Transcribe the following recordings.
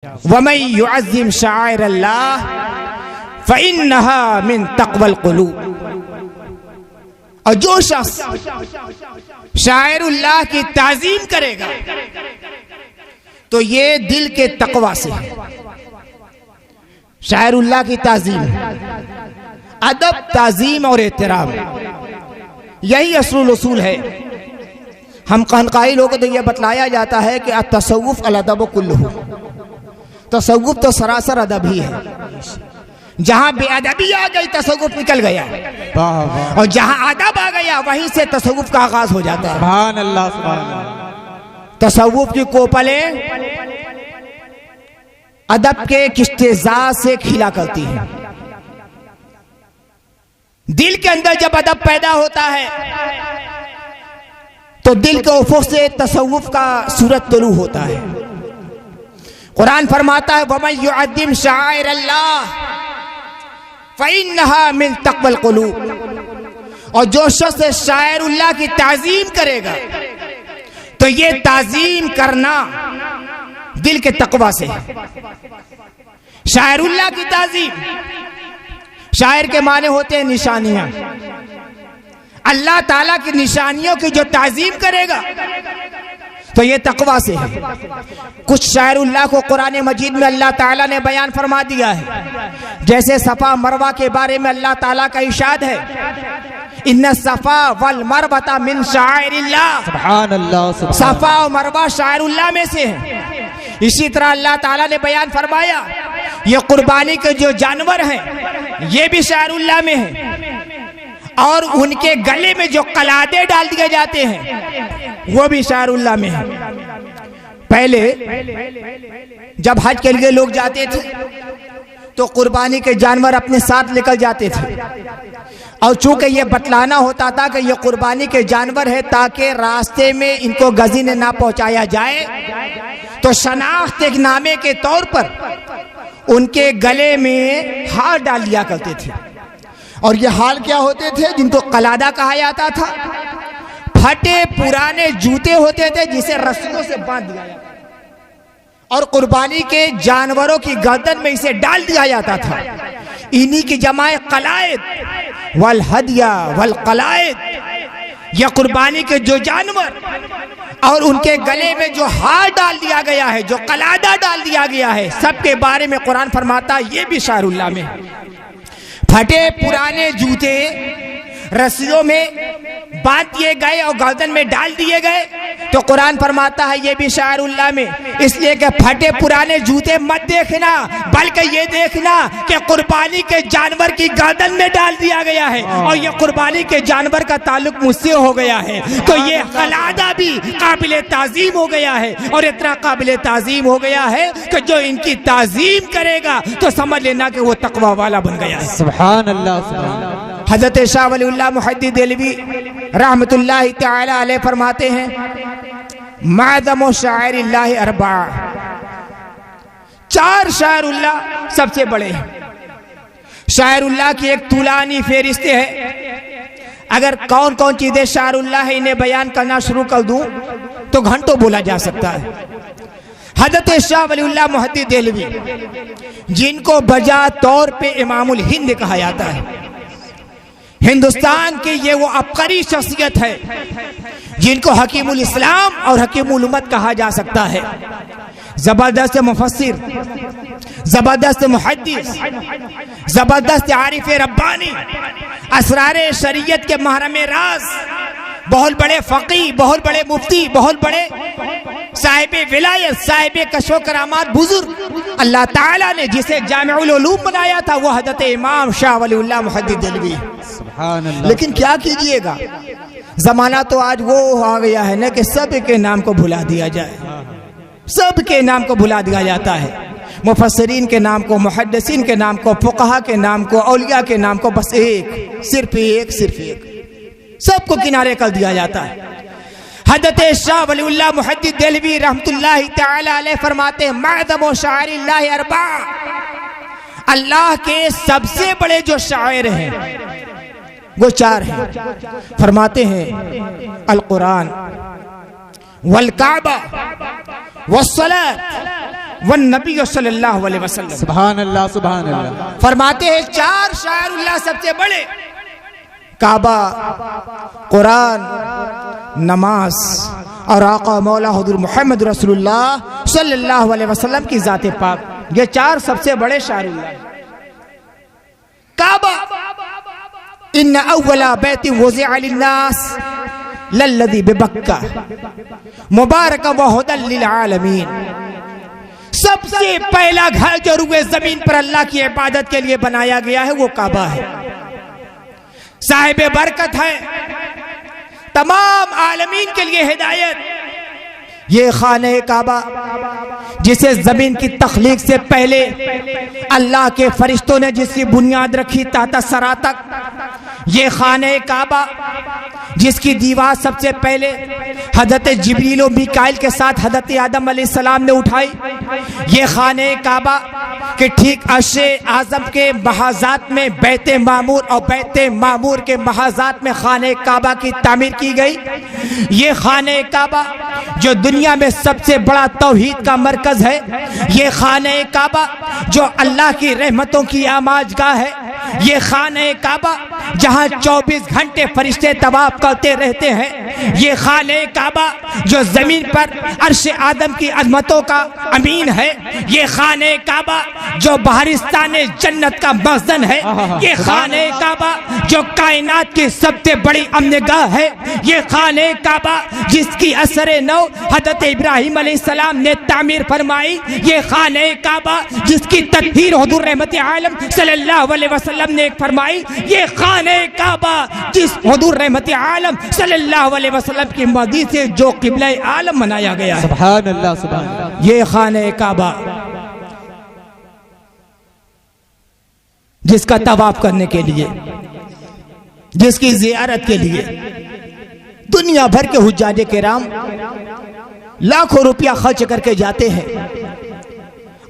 वमन युअज़्ज़िम शाइर अल्लाह फ़इन्नहा मिन तक़वल क़ुलूब। और जो शख्स शाइरुल्लाह की ताज़ीम करेगा तो ये दिल के तक़वा से है। शाइरुल्लाह की ताज़ीम, अदब, ताज़ीम और एहतराम, यही असलुल उसूल है। हम क़ानक़ाही लोगों को तो यह बतलाया जाता है कि अत-तसव्वुफ़ अल-अदब कुल्लुहु, तसव्वुफ़ तो सरासर अदब ही है। जहां बेअदबी आ गई तसव्वुफ़ निकल गया, और जहां अदब आ गया वहीं से तसव्वुफ़ का आगाज हो जाता है। सुभान अल्लाह, सुभान अल्लाह। तसव्वुफ़ की कोपलें अदब के किश्तेज़ाद से खिला करती हैं। दिल के अंदर जब अदब पैदा होता है तो दिल के उफ़ुक़ से तसव्वुफ़ का सूरत तुलू होता है। कुरान फरमाता है वमन युअज़्ज़िम शाइर अल्लाह फ़इन्नहा मिन तक़वल क़ुलूब। और जो शख्स शाइरुल्लाह की ताज़ीम करेगा तो ये ताज़ीम करना दिल के तक़वा से है। शाइरुल्लाह की ताज़ीम, शायर के माने होते हैं निशानियां। अल्लाह ताला की निशानियों की जो ताज़ीम करेगा तो ये तक़वा से है। कुछ शाइरुल्लाह को कुरान मजीद में अल्लाह ताला ने बयान फरमा दिया है। जैसे सफ़ा मरवा के बारे में अल्लाह ताला का इरशाद है, इन्ना सफ़ा वल मरवता मिन शाइरिल्लाह। सुभान अल्लाह, सुभान। सफ़ा और मरवा शाइरुल्लाह में से है। इसी तरह अल्लाह ताला ने बयान फरमाया ये कुर्बानी के जो जानवर हैं ये भी शाइरुल्लाह में है, और उनके गले में जो कलादे डाल दिए जाते हैं वो भी शाइरुल्लाह में है। पहले जब हज के लिए लोग जाते थे तो कुर्बानी के जानवर अपने साथ लेकर जाते थे, और चूंकि ये बतलाना होता था कि ये कुर्बानी के जानवर है ताकि रास्ते में इनको गज़ी ने ना पहुंचाया जाए, तो शनाख्त एक नामे के तौर पर उनके गले में हार डाल दिया करते थे। और ये हाल क्या होते थे? जिनको कलादा कहा जाता था। फटे पुराने जूते होते थे जिसे रस्सियों से बांध दिया जाता था, और कुर्बानी के जानवरों की गर्दन में इसे डाल दिया जाता था। इन्हीं की जमाए कलायद वल हदिया वल कलायद। यह कुर्बानी के जो जानवर और उनके गले में जो हार डाल दिया गया है, जो कलादा डाल दिया गया है, सबके बारे में कुरान फरमाता है ये भी शाइरुल्लाह में है। फटे पुराने जूते रस्सियों में बांध दिए गए और गर्दन में डाल दिए गए तो कुरान फरमाता है ये भी शाइरुल्लाह में। इसलिए कि फटे पुराने जूते मत देखना, बल्कि ये देखना कि कुर्बानी के जानवर की गर्दन में डाल दिया गया है और ये कुर्बानी के जानवर का ताल्लुक मुझसे हो गया है, तो ये कलादा भी काबिल ताज़ीम हो गया है। और इतना काबिल ताज़ीम हो गया है कि जो इनकी ताज़ीम करेगा तो समझ लेना कि वो तक़वा वाला बन गया है। सुभान अल्लाह, सुभान। हज़रत शाह वलीउल्लाह मुहद्दिस देलवी रहमतुल्लाहि तआला अलैह फरमाते हैं मादमो शाइरिल्लाह अरबा। चार शाइरुल्लाह सबसे बड़े हैं। शाइरुल्लाह की एक तुलानी फेरिस्ते है। अगर कौन कौन चीजें शाइरुल्लाह है इन्हें बयान करना शुरू कर दूं तो घंटों बोला जा सकता है। हज़रत शाह वलीउल्लाह मुहद्दिस देलवी, जिनको बजा तौर पे इमामुल हिंद कहा जाता है, हिंदुस्तान की ये वो अबकरी शख्सियत है जिनको हकीमुल इस्लाम और हकीमुल उम्मत कहा जा सकता है। जबरदस्त मुफस्सिर, जबरदस्त मुहद्दिस, जबरदस्त आरिफ रब्बानी, असरारे शरीयत के महरम राज, बहुत बड़े फकीह, बहुत बड़े मुफ्ती, बहुत बड़े साहिब विलायत, साहिब कशो करामात बुजुर्ग। अल्लाह ताला ने जिसे जामिउल उलूम बनाया था वो हज़रत इमाम शाह वलीउल्लाह मुहद्दिस देलवी। लेकिन क्या कीजिएगा, जमाना तो आज वो आ गया है ना कि सब के नाम को भुला दिया जाए, सब के नाम को भुला दिया जाता है। मुफस्सिरीन के नाम को, मुहद्दिसीन के नाम को, फुक़हा के नाम को, औलिया के नाम को, बस एक, सिर्फ एक सबको किनारे कर दिया जाता है। हज़रत शाह वलीउल्लाह मुहद्दिस देलवी रहमतुल्लाहि तआला अलैह फरमाते हैं मादमो शाइरिल्लाह अरबा। अल्लाह के सबसे बड़े जो शायर हैं वो चार हैं। फरमाते हैं अल कुरान वल काबा वस्सलात वन नबी सल्लल्लाहु अलैहि वसल्लम। सुभान अल्लाह सुभान अल्लाह। फरमाते हैं चार शायरुल्लाह सबसे बड़े, काबा, कुरान, नमाज और आका मौला हुजूर मोहम्मद रसूलुल्लाह सल्लल्लाहु अलैहि वसल्लम की जाते पाक। ये चार सबसे बड़े शायरुल्लाह। काबा, इन्ना अव्वला बैति वुज़िअ लिन्नास लल्लज़ी बिबक्का मुबारका व हुदल लिल आलमीन। सबसे पहला घर जो रुए जमीन पर अल्लाह की इबादत के लिए बनाया गया है वो काबा है, साहिब बरकत है, तमाम आलमीन के लिए हिदायत। ये खाने काबा जिसे जमीन की तख्लीक से पहले अल्लाह के फरिश्तों ने जिसकी बुनियाद रखी ताता सरा तक, ये खाने काबा जिसकी दीवार सबसे पहले हजरत जिब्रील और मीकाइल के साथ हजरत आदम अलैहिस्सलाम ने उठाई, ये खाने काबा के ठीक अर्शे आजम के महाजात में बैते मामूर और बैते मामूर के महाजात में खाने काबा की तामीर की गई। ये खाने काबा जो दुनिया में सबसे बड़ा तौहीद का मरकज है, ये खाने काबा जो अल्लाह की रहमतों की आमाजगाह है, ये खाने काबा जहाँ 24 घंटे फरिश्ते तवाफ करते रहते हैं, ये खाने काबा जो जमीन पर अर्श आदम की अजमतों का अमीन है, ये खाने काबा जो बहरिस्तान जन्नत का मखज़न है, ये खाने काबा जो कायनात की सबसे बड़ी अमनगाह है, ये खाने काबा जिसकी असर नौ हजरत इब्राहिम अलैहिस्सलाम ने तामीर फरमाई, ये खाने काबा जिसकी तकदीर हुजूर रहमत आलम सल्लल्लाहु अलैहि वसल्लम ने फरमाई, ये खाने काबा जिस हुजूर रहमत आलम सल्लल्लाहु अलैहि वसल्लम की मर्जी से जो किबला आलम बनाया गया है। सुभान अल्लाह सुभान अल्लाह। ये खाने काबा जिसका तवाफ करने के लिए, जिसकी जियारत के लिए दुनिया भर के हुज्जाज किराम लाखों रुपया खर्च करके जाते हैं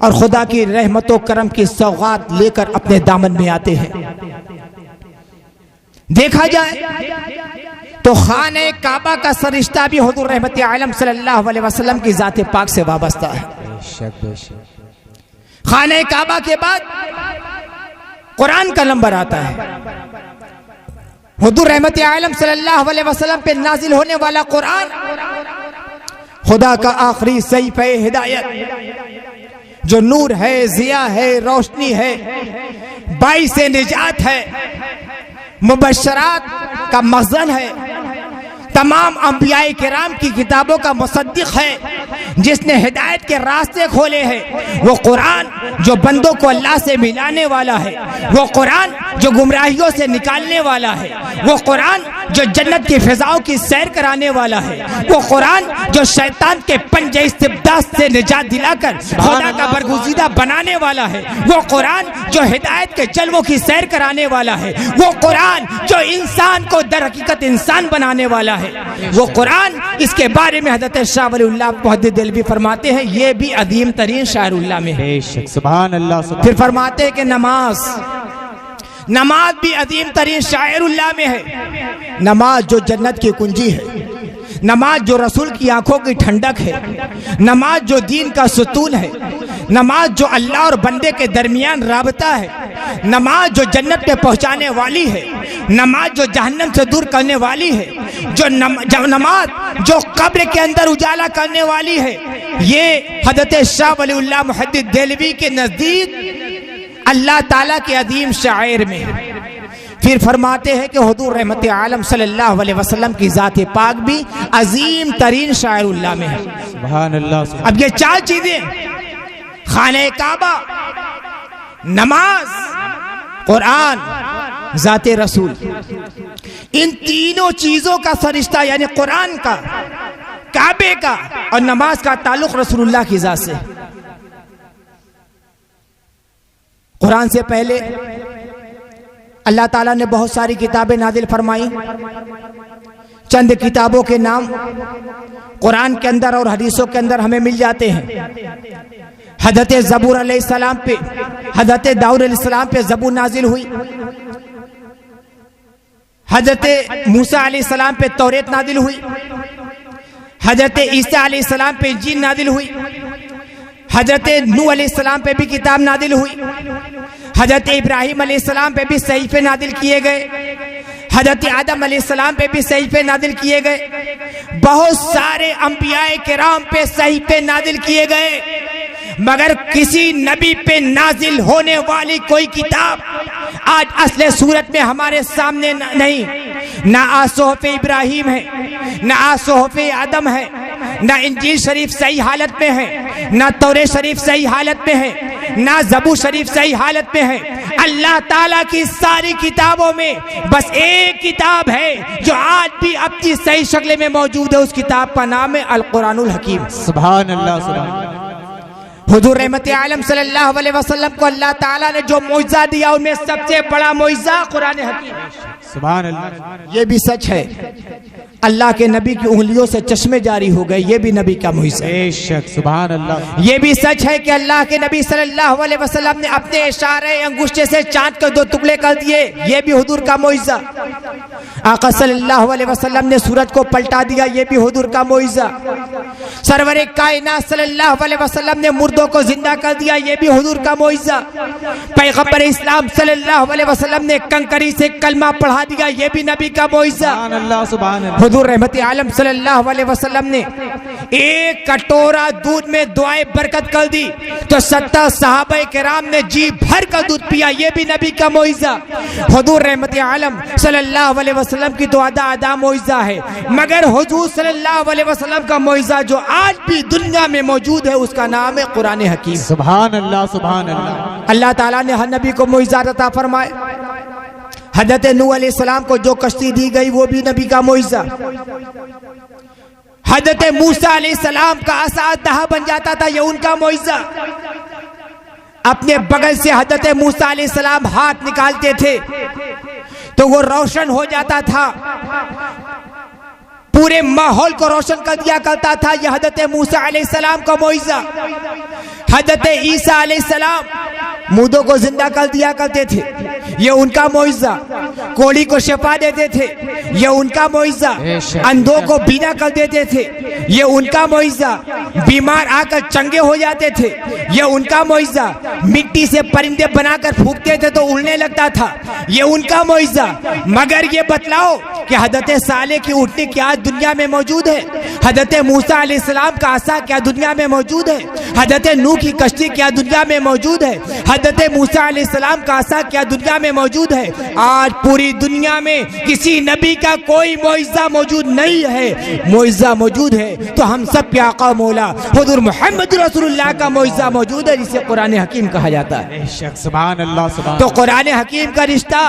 और खुदा की रहमतों करम की सौगात लेकर अपने दामन में आते हैं। देखा जाए तो खाने काबा का सरिश्ता भी हुजूर रहमत आलम सल्लल्लाहु अलैहि वसल्लम की जाते पाक से वाबस्ता है। खाने काबा के बाद कुरान का नंबर आता है। हुजूर रहमत आलम सल्लल्लाहु अलैहि वसल्लम पे नाजिल होने वाला कुरान खुदा का आखिरी सहीफा हिदायत जो नूर है, जिया है, रोशनी है, बाइस निजात है, मुबशरात का मखज़न है, तमाम अंबियाए किराम की किताबों का मुसद्दिक है, जिसने हिदायत के रास्ते खोले हैं। वो कुरान जो बंदों को अल्लाह से मिलाने वाला है, वो कुरान जो गुमराहियों से निकालने वाला है, वो कुरान जो जन्नत की फिजाओं की सैर कराने वाला है, वो कुरान जो शैतान के पंजे इस्तिब्दाद से निजात दिलाकर खुदा का बरगुज़ीदा बनाने वाला है, वो कुरान जो हिदायत के जलवों की सैर कराने वाला है, वो कुरान जो इंसान को दर हकीकत इंसान बनाने वाला है, वो कुरान। इसके बारे में हज़रत शाह वलीउल्लाह मुहद्दिस देलवी फरमाते हैं, ये भी अदीम तरीन शायरुल्लाह में है। सुभान अल्लाह। फिर फरमाते हैं कि नमाज भी अदीम तरीन शायरुल्लाह में है। नमाज जो जन्नत की कुंजी है, नमाज जो रसूल की आंखों की ठंडक है, नमाज जो दीन का सुतून है, नमाज जो अल्लाह और बंदे के दरमियान राबता है, नमाज जो जन्नत में पहुंचाने वाली है, नमाज जो जहन्नम से दूर करने वाली है, जो नमाज जो कब्र के अंदर उजाला करने वाली है। ये हज़रत शाह वलीउल्लाह मुहद्दिस देलवी के नज़दीक अल्लाह ताला के अदीम शायर में। फिर फरमाते हैं कि हुजूर रहमत आलम सल्लल्लाहु अलैहि वसल्लम की ज़ात पाक भी अजीम तरीन शायरुल्लाह में है। सुभान अल्लाह। अब ये चार चीजें, खाने काबा, नमाज, कुरान, ज़ाते रसूल, इन तीनों चीजों का सरिश्ता यानी कुरान का, काबे का और नमाज का ताल्लुक रसूलुल्लाह की ज़ात से। कुरान से पहले अल्लाह ताला ने बहुत सारी किताबें नाजिल फरमाई। चंद किताबों के नाम कुरान के अंदर और हदीसों के अंदर हमें मिल जाते हैं। हज़रत ज़बूर अलैहिस्सलाम पे, हज़रत दाऊद अलैहिस्सलाम पे ज़बूर नाजिल हुई। हज़रत मूसा अलैहिस्सलाम पे तौरेत नाजिल हुई। हज़रत ईसा अलैहिस्सलाम पे इंजील नाजिल हुई। हजरत नूह अलैहिस्सलाम पे भी किताब नादिल हुई, हजरत इब्राहिम अलैहिस्सलाम पे भी सहीफे नादिल किए गए, हजरत आदम अलैहिस्सलाम पे भी सहीफे नादिल किए गए, बहुत सारे अंबियाए किराम पे सहीफे नादिल किए गए, मगर किसी नबी पे नाजिल होने वाली कोई किताब आज असले सूरत में हमारे सामने नहीं। ना आसोहफे इब्राहिम है, ना आसोहफे आदम है, ना इंजील शरीफ सही हालत में है, ना तौरे शरीफ सही हालत में है, ना ज़बूर शरीफ सही हालत में है। अल्लाह ताला की सारी किताबों में बस एक किताब है जो आज भी अपनी सही शक्ल में मौजूद है, उस किताब का नाम है अल कुरानुल हकीम। सुभान अल्लाह, सुभान। हुजूर रहमत आलम सल्लल्लाहु अलैहि वसल्लम को अल्लाह ताला ने जो मौइज़ा दिया उनमें सबसे बड़ा मौइज़ा कुरान हकीम। सुभान अल्लाह। ये भी सच है, अल्लाह के नबी की उंगलियों से चश्मे जारी हो गए, ये भी नबी का मुइज़ा है। बेशक, सुभान अल्लाह। ये भी सच है कि अल्लाह के नबी सल्लल्लाहु अलैहि वसल्लम ने अपने इशारे अंगूठे से चांद के 2 टुकड़े कर दिए, ये भी हुजूर का मुइज़ा। आका सल्लल्लाहु अलैहि वसल्लम ने सूरज को पलटा दिया, ये भी हुजूर का मुइज़ा। सरवरे कायनात सल्लल्लाहु अलैहि वसल्लम ने मुर्दों को जिंदा कर दिया, ये भी हुजूर का मुइज़ा। पैगंबर इस्लाम सल्लल्लाहु अलैहि वसल्लम ने कंकरी से कलमा पढ़ा दिया, ये भी नबी का मुइज़ा। सुभान अल्लाह, सुभान अल्लाह। हुजूर रहमत आलम सल्लल्लाहु अलैहि वसल्लम ने एक कटोरा दूध में दुआए बरकत कर दी तो 70 सहाबा किराम ने जी भर कर दूध पिया, ये भी नबी का मुइज़ा। हुजूर रहमत आलम सल्लल्लाहु अलैहि वसल्लम की तो अदा मुइज़ा है, मगर हुजूर सल्लल्लाहु अलैहि वसल्लम का मुइज़ा जो आज भी दुनिया में मौजूद है उसका नाम है कुरान हकीम। सुभान अल्लाह, सुभान अल्लाह। अल्लाह ताला ने हर नबी को मुइज़ा अता फरमाए। हजरत नूह अलैहिस्सलाम को जो कश्ती दी गई वो भी नबी का मुइज़ा। हजरत मूसा अलैहिस्सलाम का आसा दहा बन जाता था, ये उनका मुइज़ा। अपने बगल से हजरत मूसा अलैहिस्सलाम हाथ निकालते थे तो वो रोशन हो जाता था, पूरे माहौल को रोशन कर दिया करता था, यह हजरत मूसा अलैहिस्सलाम का मुइज़ा। हजरत ईसा अलैहिस्सलाम मुर्दों को जिंदा कर दिया करते थे, ये उनका मुइज़ा। कोढ़ी को शिफा देते थे, ये उनका मुइज़ा। अंधों को बीना कर देते थे, ये उनका मुइज़ा। बीमार आकर चंगे हो जाते थे, ये उनका मुइज़ा। मिट्टी से परिंदे बनाकर फूंकते थे तो उड़ने लगता था, ये उनका मुइज़ा। मगर ये बतलाओ कि हजरत साले की ऊँटनी क्या दुनिया में मौजूद है? हजरत मूसा अलैहिस्सलाम का आसा क्या दुनिया में मौजूद है? हजरत नूह की कश्ती क्या दुनिया में मौजूद है? हजरत मूसा अलैहिस्सलाम का आसा क्या दुनिया में मौजूद है? आज पूरी दुनिया में किसी नबी का कोई मुइज़ा मौजूद नहीं है। मुइज़ा मौजूद है तो हम सब के आका मौला हुजूर मोहम्मद रसूलुल्लाह का मुइज़ा मौजूद है, जिसे कुरान हकीम कहा जाता है। सुभान अल्लाह, सुभान। तो कुरान हकीम का रिश्ता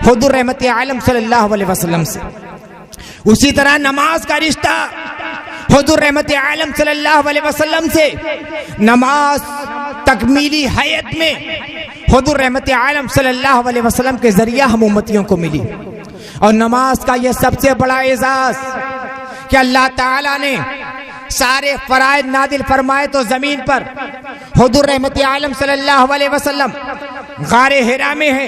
हुजूर रहमत आलम सल्लल्लाहु अलैहि वसल्लम से, उसी तरह नमाज का रिश्ता हुजूर रहमत आलम सल्लल्लाहु अलैहि वसल्लम से। नमाज तकमीली हयत में हुजूर रहमत आलम सल्लल्लाहु अलैहि वसल्लम के जरिया हम उम्मतियों को मिली। और नमाज का यह सबसे बड़ा एजाज कि अल्लाह ताला ने सारे फराइज नादिल फरमाए तो जमीन पर हुजूर रहमत आलम सल्लल्लाहु अलैहि वसल्लम गारे हिरा में है,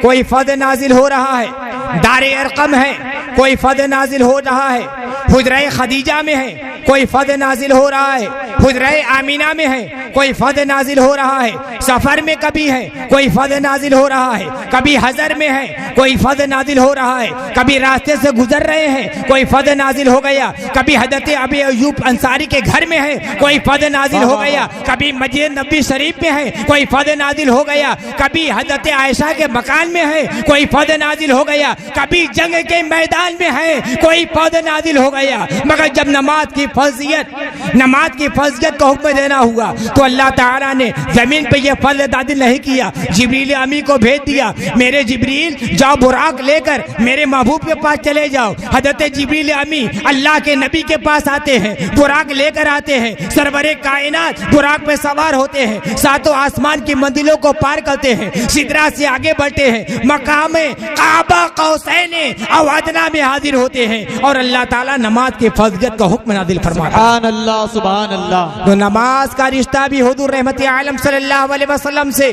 कोई फर्द नाजिल हो रहा है। दारे अरकम है, कोई फर्द नाजिल हो रहा है। हुजरे खदीजा में है, कोई फर्द नाजिल हो रहा है। हुजरे आमीना में है, कोई फर्द नाजिल हो रहा है। सफर में कभी है, कोई फर्द नाजिल हो रहा है। कभी हजर में है, कोई फर्द नाजिल हो रहा है। कभी रास्ते से गुजर रहे हैं, कोई फर्द नाजिल हो गया। कभी हजरत अबी अय्यूब अंसारी के घर में है, कोई फर्द नाजिल हो गया। कभी मस्जिद नबी शरीफ में है, कोई फर्द नाजिल हो गया। कभी हजरत आयशा के मकान में है, कोई फर्द नाजिल हो गया। कभी जंग के मैदान में है, कोई फर्द नाजिल हो गया। मगर जब नमाज की फर्जियत को हुक्म देना हुआ तो अल्लाह ताला ने जमीन पे ये फर्ज नाजिल नहीं किया, जिब्रील अमी को भेज दिया। मेरे जिब्रील जाओ बुराक लेकर मेरे महबूब के पास चले जाओ। हजरत जिब्रील अमी अल्लाह के नबी के पास आते हैं, बुराक लेकर आते हैं। सरवरे कायनात बुराक पे सवार होते हैं, सातों आसमान की मंजिलों को पार करते हैं, सिदरा से आगे बढ़ते हैं, मकाम काबा कौसैन और अदना में हाजिर होते हैं और अल्लाह ताला नमाज के फर्जियत का हुक्म नादिल फरमाता है। सुभान अल्लाह, सुभान अल्लाह। तो नमाज का रिश्ता भी हुजूर रहमत आलम सल्लल्लाहु अलैहि वसल्लम से,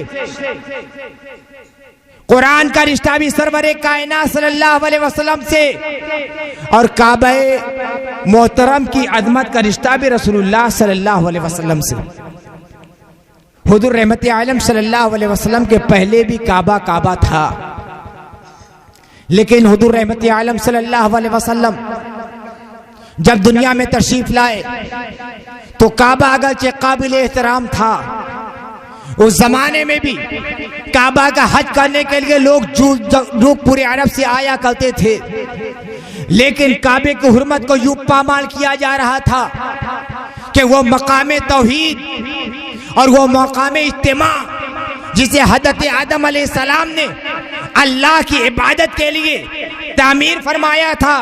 कुरान का रिश्ता भी सरवरे कायनात सल्लल्लाहु अलैहि वसल्लम से, और काबे मोहतरम की अजमत का रिश्ता भी रसूलुल्लाह सल्लल्लाहु अलैहि वसल्लम से। हुजूर रहमत आलम सल्लल्लाहु अलैहि वसल्लम के पहले भी काबा काबा था, लेकिन हुजूर रहमत आलम सल्लल्लाहु अलैहि वसल्लम जब दुनिया में तशरीफ लाए तो काबा अगरचे काबिल एहतराम था। उस जमाने में भी काबा का हज करने के लिए लोग पूरे अरब से आया करते थे, लेकिन काबे की हुर्मत को यूं पामाल किया जा रहा था कि वो मकाम तौहीद और वो मकाम इज्तिमा जिसे हज़रत आदम अलैहिस्सलाम ने अल्लाह की इबादत के लिए तामीर फरमाया था,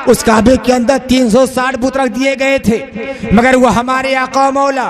उस काबे के अंदर 360 बुत रख दिए गए थे, मगर वो हमारे आका मौला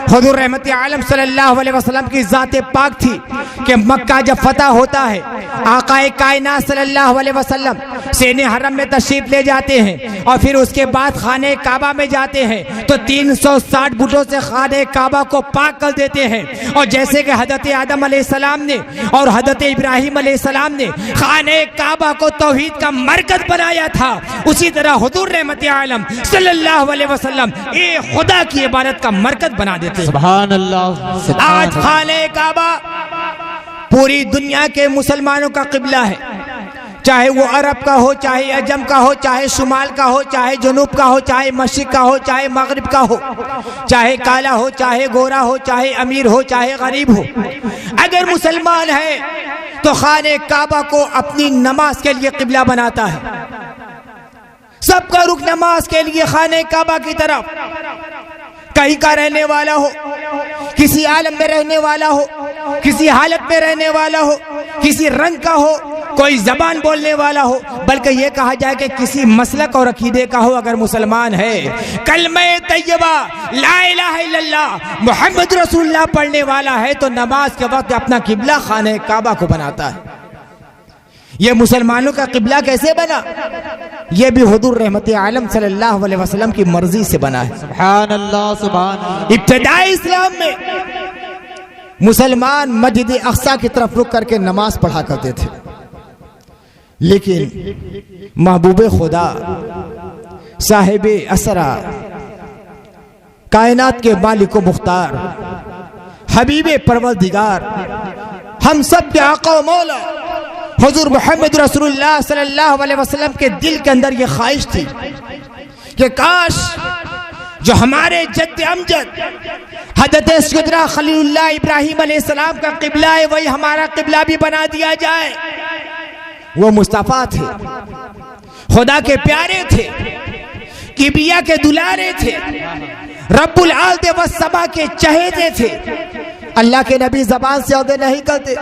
हुजूर रहमत आलम सल्लल्लाहु अलैहि वसल्लम की ज़ाते पाक थी कि मक्का जब फतह होता है, आकाए कायनात सल्लल्लाहु अलैहि वसल्लम सीने हरम में तशरीफ ले जाते हैं और फिर उसके बाद खाने काबा में जाते हैं तो 360 बुतों से खाने काबा को पाक कर देते हैं। और जैसे कि हज़रत आदम अलैहिस्सलाम ने और हज़रत इब्राहिम अलैहिस्सलाम ने खाने काबा को तौहीद का मरकज बनाया था, उसी तरह हुजूर रहमत आलम सल्लल्लाहु अलैहि वसल्लम एक खुदा की इबादत का मरकज बना देते हैं। सुभान अल्लाह। आज खाने काबा पूरी दुनिया के मुसलमानों का किबला है, चाहे वो अरब का हो, चाहे अजम का हो, चाहे शुमाल का हो, चाहे जुनूब का हो, चाहे मशरिक का हो, चाहे मगरिब का हो, चाहे काला हो, चाहे गोरा हो, चाहे अमीर हो, चाहे गरीब हो, अगर मुसलमान है तो खाने काबा को अपनी नमाज के लिए किबला बनाता है। सबका रुख नमाज के लिए खाने काबा की तरफ, कहीं का रहने वाला हो, किसी आलम में रहने वाला हो, किसी हालत में रहने वाला हो, किसी रंग का हो, कोई जबान बोलने वाला हो, बल्कि ये कहा जाए कि किसी मसलक और अकीदे का हो, अगर मुसलमान है कलमे तैयबा ला इलाहा इल्लल्लाह मुहम्मद रसूलुल्लाह पढ़ने वाला है तो नमाज के वक्त अपना किबला खाने काबा को बनाता है। ये मुसलमानों का किबला कैसे बना? ये भी हुजूर रहमत आलम सल्लल्लाहु अलैहि वसल्लम की मर्जी से बना है। सुभान अल्लाह, सुभान अल्लाह। इब्तिदाई इस्लाम में मुसलमान मस्जिद अक्सा की तरफ रुक करके नमाज पढ़ा करते थे, लेकिन महबूबे खुदा साहिबे असरा कायनात के मालिक व मुख्तार हबीबे परवरदिगार हम सब के आका मौला हुजूर मोहम्मद रसूलुल्लाह सल्लल्लाहु अलैहि वसल्लम के दिल के अंदर ये ख्वाहिश थी कि काश जो हमारे जद्द अमजद हज़रत सैयदना खलीलुल्लाह इब्राहिम अलैहिस्सलाम का किबला है वही हमारा किबला भी बना दिया जाए। वो मुस्तफ़ा थे, खुदा के प्यारे थे, किबिया के दुलारे थे, रब्बुल आलम व समा के चहेते थे। अल्लाह के नबी जबान से औदे नहीं करते,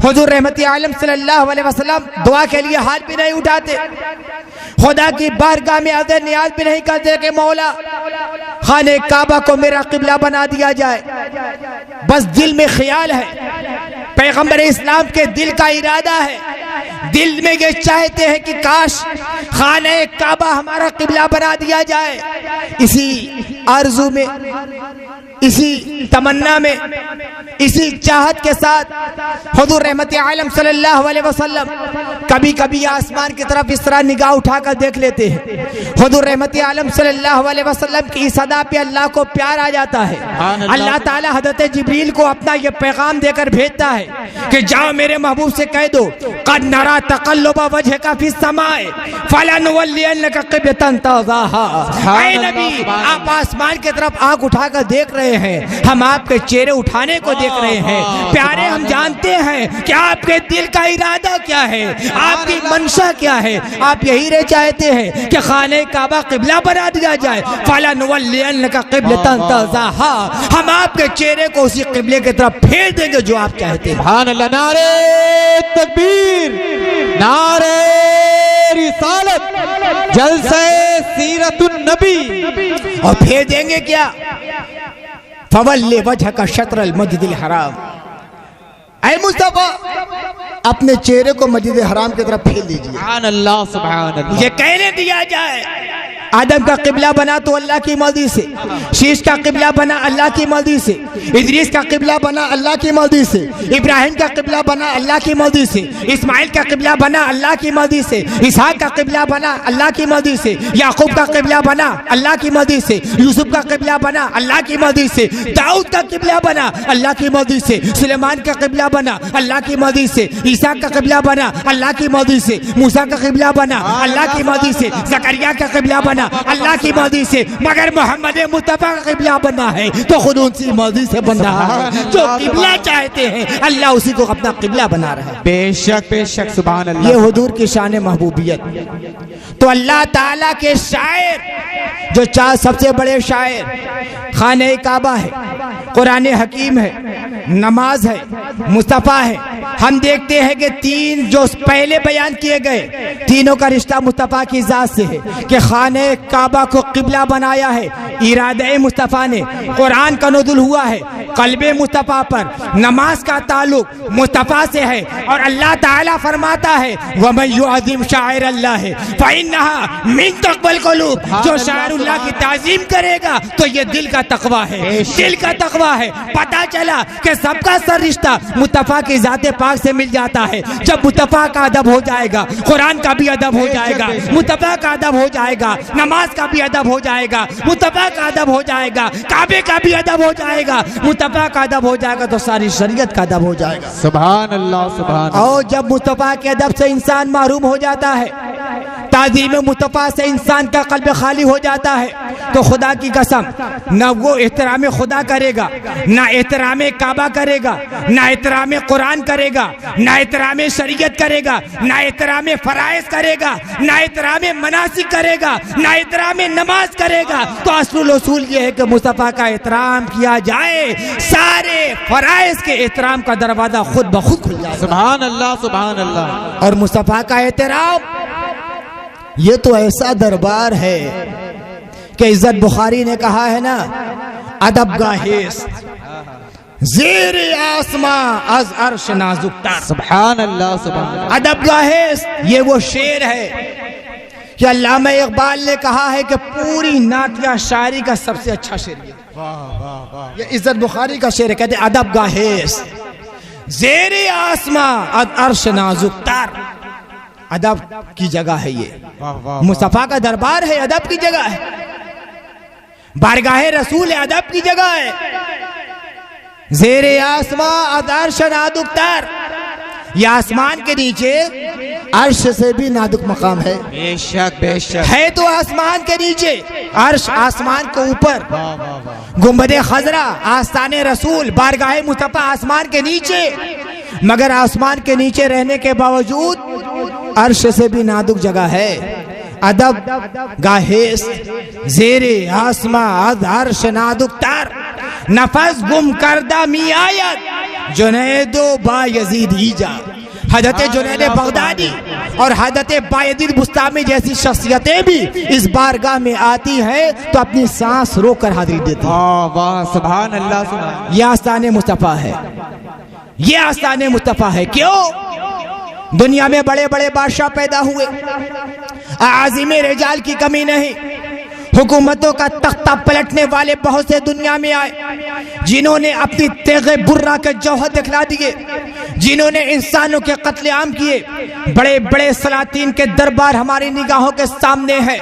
हुजूर रहमत आलम सल्लल्लाहु अलैहि वसल्लम दुआ के लिए हाथ भी नहीं उठाते, खुदा की बारगाह में औदे नियाज भी नहीं करते कि मौला खाने काबा को मेरा किबला बना दिया जाए। बस दिल में ख्याल है, पैगंबर इस्लाम के दिल का इरादा है, दिल में ये चाहते हैं कि काश खाने काबा हमारा किबला बना दिया जाए। इसी आरज़ू में, इसी तमन्ना में, इसी चाहत के साथ हुजूर रहमत आलम सल्लल्लाहु अलैहि वसल्लम कभी कभी आसमान की तरफ इस तरह निगाह उठाकर देख लेते हैं। हुजूर रहमत आलम सल्लल्लाहु अलैहि वसल्लम की इस अदा पे अल्लाह को प्यार आ जाता है। अल्लाह ताला हज़रत जिब्रील को अपना ये पैगाम देकर भेजता है कि जाओ मेरे महबूब से कह दो कद नरा तक़ल्लुब वजहिका फिस समाए फलनुवल्लियन्नका क़िब्लतन तर्ज़ाहा। ऐ नबी, आप आसमान की तरफ आंख उठाकर देख रहे हैं, हम आपके चेहरे उठाने को देख रहे हैं। प्यारे, हम जानते हैं कि आपके दिल का इरादा क्या है, आपकी मंशा क्या है। आप यही रे चाहते हैं कि खाने काबा किबला बना दिया जाए। फलनुवल्लियन्नका क़िब्लतन तर्ज़ाहा, हम आपके चेहरे को उसी किबले की तरफ फेर देंगे जो आप चाहते हैं। सुभान अल्लाह। नारे तकबीर, नारे रिसालत, जलसे सीरतुन नबी। और फेर देंगे क्या? फवल्ले वजहका शत्रल मस्जिदिल हराम। ऐ मुस्तफा, अपने चेहरे को मस्जिद हराम की तरफ फेर लीजिए। सुभान अल्लाह, सुभान अल्लाह। ये कहने दिया जाए आदम का किबला बना तो अल्लाह की मर्जी से, शीश का किबला बना अल्लाह की मर्जी से, इदरीस का किबला बना अल्लाह की मर्जी से, इब्राहिम का किबला बना अल्लाह की मर्जी से, इस्माइल का किबला बना अल्लाह की मर्जी से, इसहाक का किबला बना अल्लाह की मर्जी से, याकूब का किबला बना अल्लाह की मर्जी से, यूसुफ का किबला बना अल्लाह की मर्जी से, दाऊद का किबला बना अल्लाह की मर्जी से, सुलेमान का किबला बना अल्लाह की मर्जी से, ईसा का किबला बना अल्लाह की मर्जी से, मूसा का किबला बना अल्लाह की मर्जी से, जकरिया का किबला बना अल्लाह की मर्जी से, मगर मोहम्मद मुस्तफा का किबला बना है तो खुद उनकी मर्जी से बन रहा है। जो किबला चाहते हैं अल्लाह उसी को अपना किबला बना रहा है। बेशक सुभान अल्लाह। ये हुजूर की शान महबूबियत। तो अल्लाह ताला के शायर जो चार सबसे बड़े शायर खाने काबा है, कुरान हकीम है, नमाज है, मुस्तफ़ा है। हम देखते हैं कि तीन जो पहले बयान किए गए तीनों का रिश्ता मुस्तफ़ा की ज़ात से है कि खाने काबा को किबला बनाया है इरादे मुस्तफ़ा ने, कुरान का नज़ुल हुआ है क़ल्बे मुस्तफ़ा पर, नमाज का ताल्लुक मुस्तफ़ा से है। और अल्लाह ताला फरमाता है वमन युअज़्ज़िम शाइर अल्लाह फ़इन्नहा मिन तक़वल क़ुलूब, जो शाइरुल्लाह की ताज़ीम करेगा तो ये दिल का तक़वा है, दिल का तक़वा है। पता चला कि सबका सर रिश्ता मुस्तफ़ा की ज़ाते पाक से मिल जाता है। जब मुस्तफ़ा का अदब हो जाएगा कुरान का भी अदब हो जाएगा, मुस्तफ़ा का अदब हो जाएगा, नमाज का भी अदब हो जाएगा, मुस्तफ़ा का अदब हो जाएगा, काबे का भी अदब हो जाएगा, मुस्तफ़ा का अदब हो जाएगा तो सारी शरीयत का अदब हो जाएगा। सुभान अल्लाह सुभान। और जब मुस्तफ़ा के अदब से इंसान महरूम हो जाता है, ताज़ीम मुस्तफ़ा से इंसान का क़ल्ब खाली हो जाता है, तो खुदा की कसम न वो एहतराम खुदा करेगा, ना एहतराम काबा करेगा, ना एहतराम कुरान करेगा, ना एहतराम शरीयत करेगा, ना एहतराम फ़राइज़ करेगा, ना एहतराम मनासिक करेगा, ना एहतराम नमाज करेगा। तो असलुल उसूल ये है कि मुस्तफ़ा का एहतराम किया जाए, सारे फ़राइज़ के एहतराम का दरवाज़ा खुद ब खुद खुल जाए। सुभान अल्लाह सुभान अल्लाह। और मुस्तफ़ा का एहतराम ये तो ऐसा दरबार है कि इज़्ज़त बुखारी ने कहा है ना, अदब गाहेस ज़ेरे आसमां अज़ अर्श नाज़ुक तर। सुभान अल्लाह सुभान अल्लाह। अदब गाहेस ये वो शेर है कि अल्लामा इक़बाल ने कहा है कि पूरी नातिया शायरी का सबसे अच्छा शेर ये इज़्ज़त बुखारी का शेर है। कहते अदब गाहेस ज़ेरे आसमां अज़ अर्श नाज़ुक तर। अदब की जगह है ये, मुस्तफ़ा का दरबार है, अदब की जगह है, बारगाहे रसूल है, अदब की जगह है। ज़ेरे आसमां अज़ अर्श नाज़ुक तर, ये आसमान के नीचे अर्श से भी नाजुक मकाम है। बेशक बेशक है तो आसमान के नीचे, अर्श आसमान के ऊपर, गुंबद खजरा आस्ताने रसूल बारगाहे मुस्तफ़ा आसमान के नीचे, मगर आसमान के नीचे रहने के बावजूद अर्श से भी नाजुक जगह है। अदब गाहेस ज़ेरे आसमां अज़ अर्श नाजुक तर, नफस गुम करदा मी आयत जुनैदो बायज़ीद ईजा। हज़रत जुनैद बगदादी और हज़रत बायज़ीद बुस्तामी जैसी शख्सियतें भी इस बारगाह में आती है तो अपनी सांस रोकर हाजिरी देती है। वाह सुभान अल्लाह सुभान। यह आस्ताने मुस्तफ़ा है, ये आस्ताने मुस्तफ़ा है। क्यों? दुनिया में बड़े बड़े बादशाह पैदा हुए, आज़िमे रिजाल की कमी नहीं, हुकूमतों का तख्ता पलटने वाले बहुत से दुनिया में आए, जिन्होंने अपनी तेगे बुर्रा के जौहर दिखला दिए, जिन्होंने इंसानों के कत्लेआम किए। बड़े बड़े सलातीन के दरबार हमारी निगाहों के सामने है,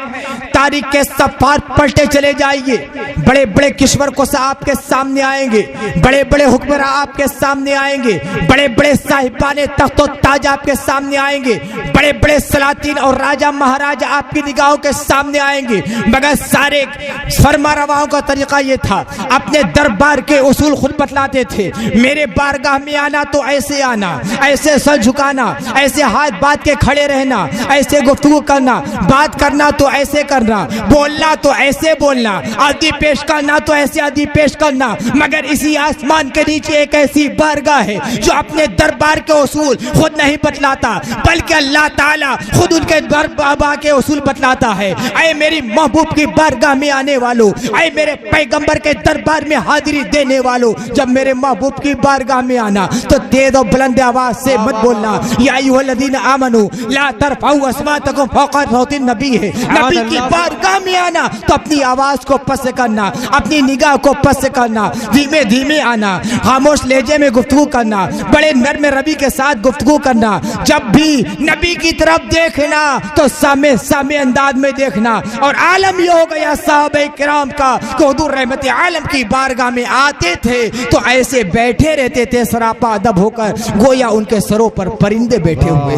तारीख के सफ़ार पलटे चले जाइए, बड़े बड़े किश्वर को आपके सामने आएंगे, बड़े बड़े हुक्मरां आपके सामने आएंगे, बड़े बड़े साहिबाने तख्तो ताज आपके सामने आएंगे, बड़े बड़े सलातीन और राजा महाराजा आपकी निगाहों के सामने आएंगे। मगर सारे फरमा रवाओं का तरीका ये था, अपने दरबार के उसूल खुद बतलाते थे। मेरे बारगाह में आना तो ऐसे आना, ऐसे सर झुकाना, ऐसे हाथ बांध के खड़े रहना, ऐसे गुफ्तगू करना, बात करना तो ऐसे करना, बोलना तो ऐसे बोलना, आदि पेश करना तो ऐसे आदि पेश करना। मगर इसी आसमान के नीचे एक ऐसी बारगाह है जो अपने दरबार के उसूल खुद नहीं बतलाता, बल्कि अल्लाह ताला खुद उनके दरबार के उसूल बतलाता है। ऐ मेरी महबूब की बारगाह में आने वालों, ऐ मेरे पैगंबर के दरबार में हाजिरी देने वालों, जब मेरे महबूब की बारगाह में आना तो तेज और बुलंद आवाज से मत बोलना, या अय्युहल्लज़ीना आमनू ला तरफऊ अस्वातकुम फौक़ा सौतिन नबी है। नबी की बारगाह में आना तो अपनी आवाज को पस्त करना, अपनी निगाह को पस्त करना, धीमे धीमे आना, खामोश लहजे में गुफ्तगू करना, बड़े नर्म रवि के साथ गुफ्तगू करना। जब भी नबी की तरफ देखना तो सामे सामे अंदाज में देखना। और आलम ये हो गया साहबे किराम का कि हुजूर रहमत आलम की बारगाह में आते थे तो ऐसे बैठे रहते थे सरापा अदब होकर, गोया उनके सरों पर परिंदे बैठे हुए।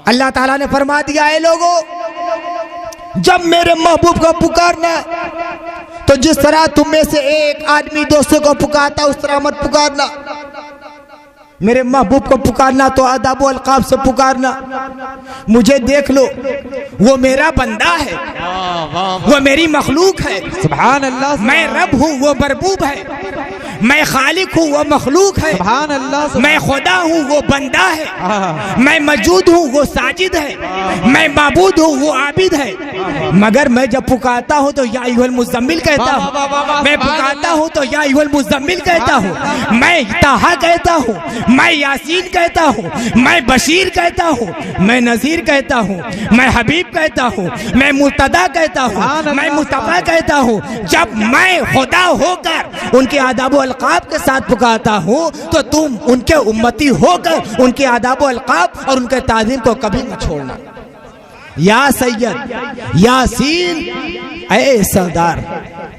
अल्लाह ताला ने फरमा दिया है लोगों, जब मेरे महबूब को पुकारना तो जिस तरह तुम में से एक आदमी दोस्तों को पुकारता उस तरह मत पुकारना। मेरे महबूब को पुकारना तो अदब व अलकाब से पुकारना। मुझे देख लो, वो मेरा बंदा है, वो मेरी मखलूक है। सुभान अल्लाह। मैं रब हूँ, वो मरबूब है। मैं खालिक हूँ, वो मखलूक है। सुभान अल्लाह। मैं खुदा हूँ, वो बंदा है। मैं मौजूद हूँ, वो साजिद है। मैं माबूद हूँ, वो आबिद है। मगर मैं जब पुकारता हूँ तो या अय्युहल मुज़म्मिल कहता हूँ, मैं पुकारता हूँ तो या अय्युहल मुज़म्मिल कहता हूँ, मैं ताहा कहता हूँ, मैं यासीन कहता हूँ, मैं बशीर कहता हूँ, मैं नज़ीर कहता हूँ, मैं हबीब कहता हूँ, मैं मुर्तदा कहता हूँ, मैं मुस्तफा कहता हूँ। जब मैं खुदा होकर उनके आदाब व अलकाब के साथ पुकारता हूँ तो तुम उनके उम्मती होकर उनके आदाब व अलकाब और उनके ताज़ीम को कभी मत छोड़ना। या सैयद यासीन ऐ सरदार,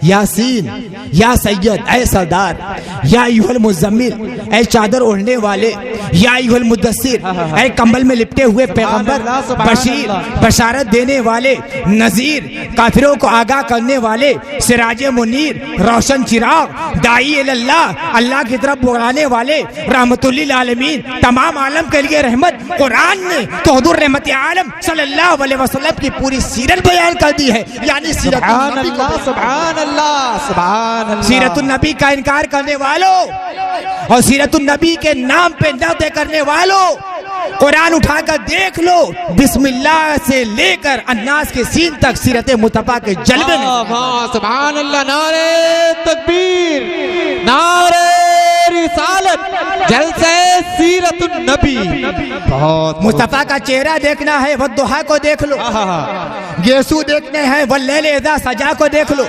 यासीन या सैयद ऐ सरदार, या अय्युहल मुज़म्मिल ऐ चादर ओढ़ने वाले, या अय्युहल मुद्दस्सिर ऐ कंबल में लिपटे हुए पैगंबर, बशीर बशारत देने वाले, नज़ीर काफिरों को आगाह करने वाले, सिराजे मुनीर रोशन चिराग, दाई इल्लाह अल्लाह की तरफ बुलाने वाले, रहमतुल लिल आलमीन तमाम आलम के लिए रहमत। कुरान ने तो हुजूर रहमत आलम सल्लल्लाहु अलैहि वसल्लम की पूरी सीरत बयान कर दी है। यानी सुभान अल्लाह, सुभान अल्लाह, सुभान अल्लाह। सीरतुन नबी का इनकार करने वालों और सीरतुन नबी के नाम पे नक़द करने वालों, कुरान उठाकर देख लो, बिस्मिल्लाह से लेकर अन्नास के सीन तक सीरत मुस्तफा के जलवे में। सुभान अल्लाह। नारे तकबीर, नारे रिसालत, जलसे सीरतुन नबी। बहुत मुस्तफा का चेहरा देखना है, वद्दुहा को देख लो। गेसू देखने हैं, वल्लैल इज़ा सजा को देख लो।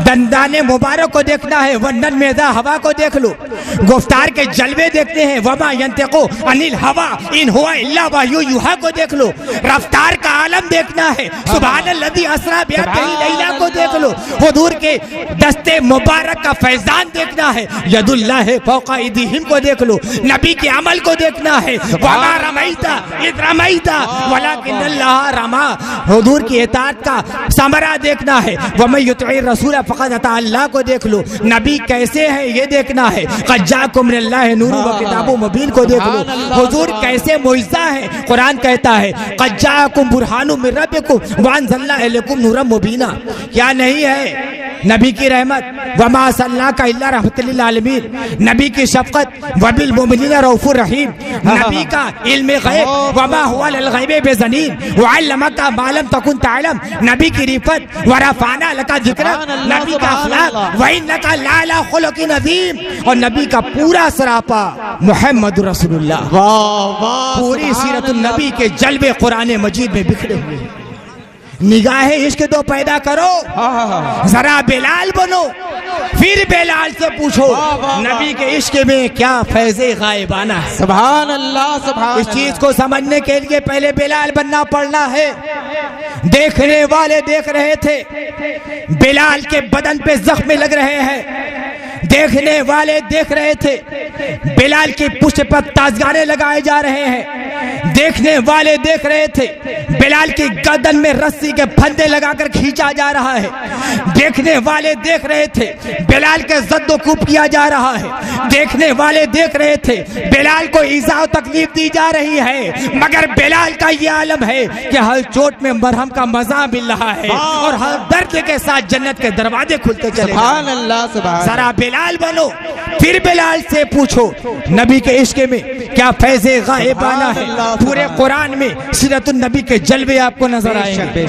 दंदाने मुबारक को देखना है, वन्नन मेज़ा हवा को देख लो। गुफ्तार के जलवे देखते हैं, वमा यंतिकु अनिल हवा इन हुआ इल्ला वहयु युहा को देख लो। रफ्तार का आलम देखना है, सुभानल्लज़ी असरा बिअब्दिही लैला को देख लो। हुजूर के दस्ते मुबारक का फैजान देखना है, यदुल्लाहि फौका अयदीहिम को देख लो। नबी के अमल को देखना है, वमा रमैता इज़ रमैता वलाकिन्नल्लाह रमा। हुजूर की इताअत का समरा देखना है, वमन युतिइर रसूल फक़द अता अल्लाह को देख लो। नबी कैसे हैं ये देखना है, क़द जाअकुम मिनल्लाहि नूरुन व किताबुम मुबीन को देख लो। हुजूर कैसे मुइज़्ज़ा है, कुरान कहता है क़द जाअकुम बुरहानुम मिन रब्बिकुम व अंज़लना इलैकुम नूरन मुबीना। क्या नहीं है नबी की रहमत, वमा अर्सलनाका इल्ला रहमतल लिल आलमीन। नबी की शफ़क़त, वबिल मुमिनीना रऊफ़ुर रहीम। नबी का इल्म गैब, वमा हुवा लिल गैबि बिज़नीन व अल्लमका मा लम तकुन तअलम। नबी की रिफ़त, व रफ़अना लका ज़िक्रक। नबी का अख़लाक़, व इन्नका लअला खुलुक़िन अज़ीम। और नबी का पूरा सरापा मुहम्मदुर रसूलुल्लाह। पूरी सीरतुन नबी के जलवे कुरान मजीद में बिखरे हुए। निगाहे इश्क तो पैदा करो, जरा बेलाल बनो, फिर बेलाल से पूछो नबी के इश्क में क्या फैज़े गायबाना है। सुभान अल्लाह, सुभान। इस चीज को समझने के लिए पहले बेलाल बनना पड़ना है। देखने वाले देख रहे थे, बेलाल के बदन पे जख्म लग रहे हैं। देखने वाले देख रहे थे, बेलाल की पुष्ट पर ताजगाने लगाए जा रहे हैं। देखने वाले देख रहे थे, बेलाल की गर्दन में रस्सी के फंदे लगाकर खींचा जा रहा है। देखने वाले देख रहे थे, बेलाल के जद्दोकूब किया जा रहा है। देखने वाले देख रहे थे, बेलाल को ईज़ा और तकलीफ दी जा रही है। मगर बेलाल का ये आलम है कि हर चोट में मरहम का मजा मिल रहा है और हर दर्द के साथ जन्नत के दरवाजे खुलते चले। सुभान अल्लाह, सुभान। जरा बेलाल बनो, फिर बेलाल से पूछो नबी के इश्क में क्या फैज़े गायबाना है। पूरे कुरान में सीरतुन नबी के जलवे आपको नजर आएंगे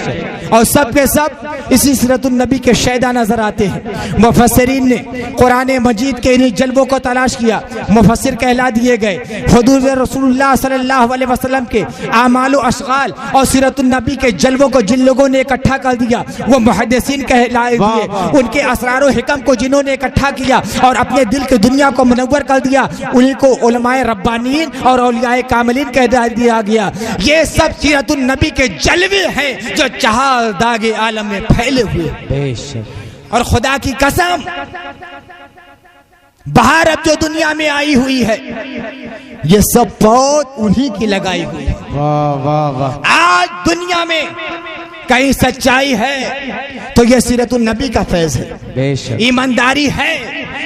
और सब के सब इसी सीरतुन नबी के शैदा नजर आते हैं। मुफस्सिरीन ने कुरान मजीद के इन्हीं जलवों को तलाश किया, मुफस्सिर कहला दिए गए। हुजूर रसूलुल्लाह सल्लल्लाहु अलैहि वसल्लम के आमाल व अशगाल और सीरतुन नबी के जलवों को जिन लोगों ने इकट्ठा कर दिया वो मुहद्दिसीन कहलाए दिए। उनके असरार व हिकम को जिन्होंने इकट्ठा किया और अपने दिल की दुनिया को मुनव्वर कर दिया, उन्हीं को उलमाए रब्बानीन और औलियाए कामिलीन कह दिया गया। ये सब सीरतुन नबी के जलवे हैं जो चहाल दागे आलम में फैले हुए। और खुदा की कसम, बाहर अब जो दुनिया में आई हुई है ये सब पौध उन्हीं की लगाई हुई है। वाह वाह वाह। आज दुनिया में कहीं सच्चाई है तो यह सीरतुन नबी का फैज है, ईमानदारी है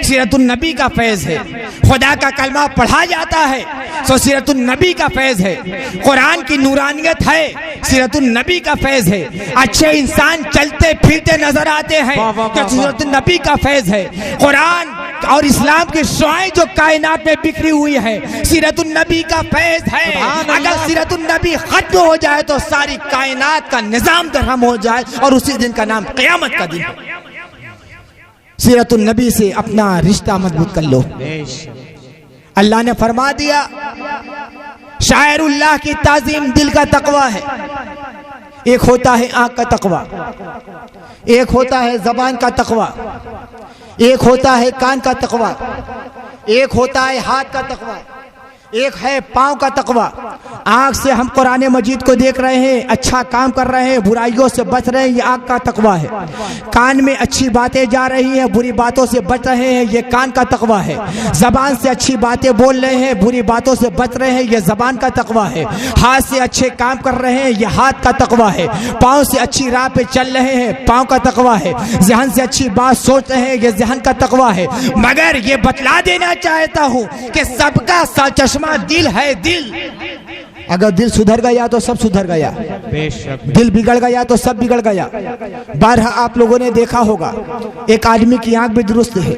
सीरतुन नबी का फैज है, खुदा का कलमा पढ़ा जाता है तो सीरतुन नबी का फैज है, कुरान की नूरानियत है सीरतुन नबी का फैज है, अच्छे इंसान चलते फिरते नजर आते हैं तो सीरतुन नबी का फैज है, कुरान और इस्लाम की शुआएं जो कायनात में बिखरी हुई है सीरतुन नबी का फैज है। अगर सीरतुन नबी खत्म हो जाए तो सारी कायनात का निजाम दरहम हो जाए और उसी दिन का नाम क़यामत का दिन है। सीरतुन नबी से अपना रिश्ता मजबूत कर लो। अल्लाह ने फरमा दिया शायरुल्लाह की ताजीम दिल का तकवा है। एक होता है आंख का तकवा, एक होता है जबान का तकवा, एक होता है कान का तकवा, एक होता है हाथ का तकवा, एक है पांव का तकवा। आंख से हम कुरान मजीद को देख रहे हैं, अच्छा काम कर रहे हैं, बुराइयों से बच रहे हैं, ये आंख का तकवा है। कान में अच्छी बातें जा रही हैं, बुरी बातों से बच रहे हैं, ये कान का तकवा है। जबान से अच्छी बातें बोल रहे हैं, बुरी बातों से बच रहे हैं, ये जबान का तकवा है। हाथ से अच्छे काम कर रहे हैं, ये हाथ का तकवा है। पाँव से अच्छी राह पे चल रहे हैं, पाँव का तकवा है। जहन से अच्छी बात सोच रहे हैं, ये जहन का तकवा है। मगर ये बतला देना चाहता हूँ कि सबका चश्मा दिल है। दिल अगर दिल सुधर गया तो सब सुधर गया, दिल बिगड़ गया तो सब बिगड़ गया। बारहा आप लोगों ने देखा होगा, एक आदमी की आंख भी दुरुस्त है,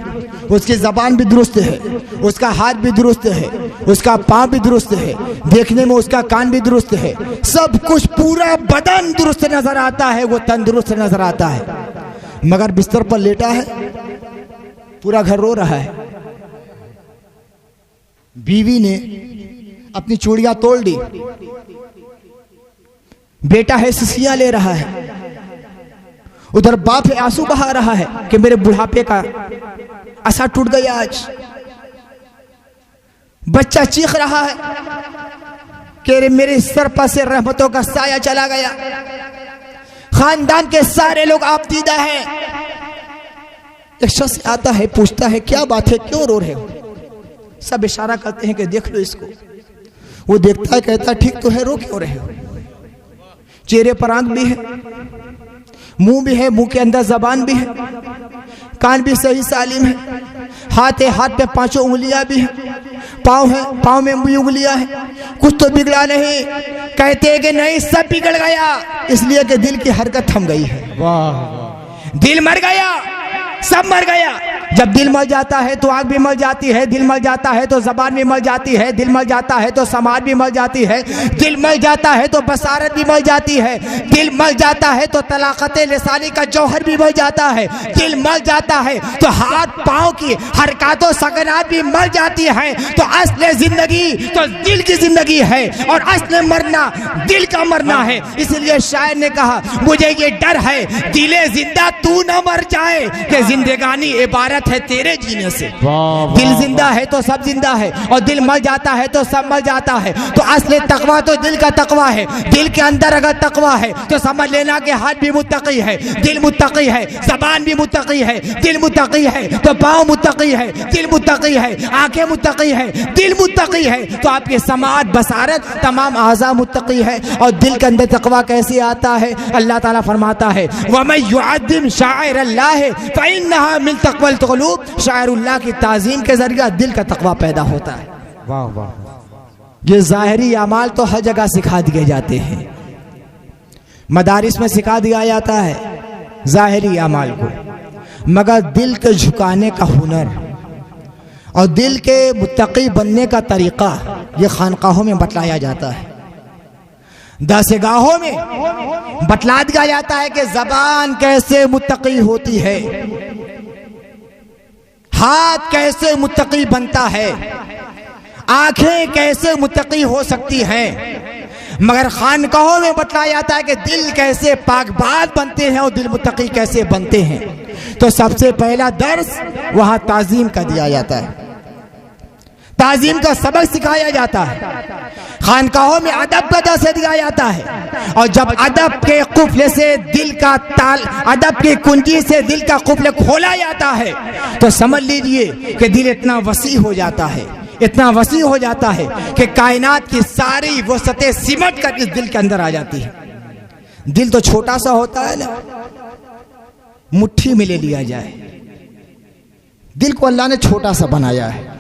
उसकी जबान भी दुरुस्त है, उसका हाथ भी दुरुस्त है, उसका पांव भी दुरुस्त है, देखने में उसका कान भी दुरुस्त है, सब कुछ पूरा बदन दुरुस्त नजर आता है, वो तंदुरुस्त नजर आता है। मगर बिस्तर पर लेटा है, पूरा घर रो रहा है। बीवी ने अपनी चूड़ियां तोड़ दी, बेटा है सिसियां ले रहा है, उधर बाप है आंसू बहा रहा है कि मेरे बुढ़ापे का आशा टूट गया आज। बच्चा चीख रहा है कि मेरे सर पर से रहमतों का साया चला गया, खानदान के सारे लोग आप दीदा हैं। एक शख्स आता है, पूछता है क्या बात है, क्यों रो रहे हो? सब इशारा करते हैं कि देख लो इसको। वो देखता है, कहता है ठीक तो है, रो क्यों रहे हो? चेहरे पर आंख भी है, मुंह भी है, मुंह के अंदर जबान भी है, कान भी सही सालिम है, हाथ है, हाथ पे 5 उंगलियां भी है, पाँव है, पाँव में भी उंगलियां है, कुछ तो बिगड़ा नहीं। कहते हैं कि नहीं, सब बिगड़ गया, इसलिए कि दिल की हरकत थम गई है। वाह, दिल मर गया, सब मर गया। जब दिल मर जाता है तो आंख भी मर जाती है, दिल मर जाता है तो जबान भी मर जाती है, दिल मर जाता है तो समाज भी मर जाती है, दिल मर जाता है तो बसारत भी मर जाती है, दिल मर जाता है तो तलाकत लिसानी का जौहर भी मर जाता है, दिल मर जाता है तो हाथ पाँव की हरकतों सकनात भी मर जाती है। तो असली जिंदगी तो दिल की जिंदगी है और असली मरना दिल का मरना है। इसलिए शायर ने कहा, मुझे ये डर है दिले जिंदा तू न मर जाए, कि जिंदगानी इबारत है तेरे जीने से। दिल जिंदा है तो सब जिंदा है और दिल मर जाता है तो सब मर जाता है। तो असली तकवा तो दिल का तकवा है। दिल के अंदर अगर तकवा है तो समझ लेना कि हाथ भी मुत्तकी है, दिल मुत्तकी है, जबान भी मुत्तकी है, दिल मुत्तकी है तो पाँव मुत्तकी है, दिल मुत्तकी है, आंखें मुत्तकी है, दिल मुत्तकी है तो आपके समाज बसारत तमाम आज़ा मुत्तकी है। और दिल के अंदर तकवा कैसे आता है? अल्लाह ताला फरमाता है, वमन युअद्दिम शाइरल्लाह फइन्नहा मिन तक़वल क़ुलूब। शायरुल्लाह की ताज़ीम के जरिए दिल का तकवा पैदा होता है। वाह वाह। ये ज़ाहिरी अमाल तो हर जगह सिखा दिए जाते हैं, मदारिस में सिखा दिया जाता है ज़ाहिरी अमाल को, मगर दिल के झुकाने का हुनर और दिल के मुत्तकी बनने का तरीक़ा ये खानकाहों में बतलाया जाता है। दरसगाहों में बतला दिया जाता है कि जबान कैसे मुत्तकी होती है, हाथ कैसे मुत्तकी बनता है, आंखें कैसे मुत्तकी हो सकती हैं, मगर खानकाहों में बतलाया जाता है कि दिल कैसे पाकबाज बनते हैं और दिल मुत्तकी कैसे बनते हैं। तो सबसे पहला दर्स वहां ताजीम का दिया जाता है, ताजीम का सबक सिखाया जाता है। खानकाहों में अदब का दर्स दिया जाता है, और जब अदब के कुफले से दिल का ताल, अदब की कुंजी से दिल का कुफल खोला जाता है, तो समझ लीजिए कि दिल इतना वसी हो जाता है, इतना वसी हो जाता है कि कायनात की सारी वसतें सिमट कर इस दिल के अंदर आ जाती है। दिल तो छोटा सा होता है ना, मुट्ठी में ले लिया जाए। दिल को अल्लाह ने छोटा सा बनाया है,